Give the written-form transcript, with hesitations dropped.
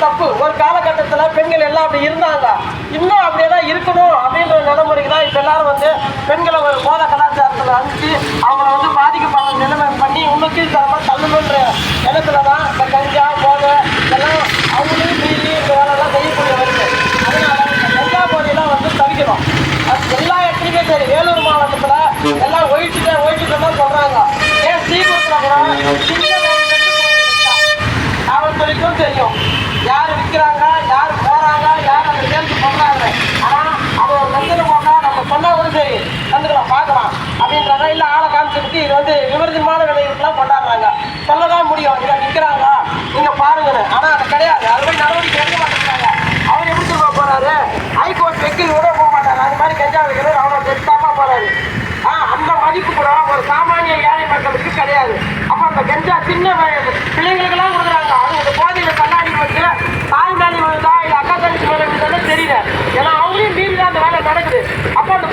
தப்பு. ஒரு காலகட்டத்தில் பெண்கள் எல்லாம் அப்படி இருந்தாங்க, இன்னும் அப்படியே தான் இருக்கணும் அப்படின்ற நடைமுறைக்கு தான் இப்போ எல்லாரும் வந்து பெண்களை ஒரு போத கலாச்சாரத்தில் அனுப்பிச்சு அவங்கள வந்து பாதிக்கப்படுற நிலைமை பண்ணி இன்னும் கீழ்த்தரமாக தள்ளணுன்ற எண்ணத்துல தான் இந்த கஞ்சா போதை இதெல்லாம் அவங்களையும் மீறி இந்த வேலையெல்லாம் செய்யக்கூடிய வருது. அதனால இந்த கஞ்சா போதையெல்லாம் வந்து தவிக்கணும். அது எல்லா இடத்துலையுமே சரி, வேலூர் மாவட்டத்தில் எல்லாம் ஒழிச்சுட்டு தான் சொல்கிறாங்க. ஏன் ஸ்ரீகுளத்தில் கூட சின்ன காவல்துறைக்கும் தெரியும் யார் விற்கிறாங்க, யார் போறாங்க, யார் அந்த சேர்ந்து பண்றாங்க. ஆனா அது ஒரு கந்தன போக்கா நம்ம சொன்னா கூட சரி கந்துக்கலாம் பார்க்கலாம் அப்படின்றாங்க. இல்ல ஆளை காமிச்சிருக்கு இது வந்து விமர்சனமான விளைவுகள்லாம் கொண்டாடுறாங்க. சொல்லதான் முடியும் இதை விற்கிறாங்க நீங்க பாருங்கன்னு. ஆனா அது கிடையாது. அது மாதிரி நடவடிக்கை எடுக்க மாட்டேங்கிறாங்க. அவர் எப்படி சொல்ல போறாரு, ஹைகோர்ட் வெக்கில் விட போக மாட்டாரு. அது மாதிரி கஞ்சா வைக்கிறது அவ்வளோ பெருசாமா போறாரு. அந்த மதிப்பு கூட ஒரு சாமானிய ஏழை மக்களுக்கு கிடையாது. அப்ப அந்த கஞ்சா சின்ன பிள்ளைங்களுக்கெல்லாம் கொடுக்குறாங்க. அது இந்த போதையில கண்ணாடி வச்சு தாய் மேலே விழுதா இல்லை அக்கா தங்கச்சி மேலே விழுதானே தெரியல. ஏன்னா அவங்களையும் மீறி தான் அந்த வேலை நடக்குது. அப்போ அந்த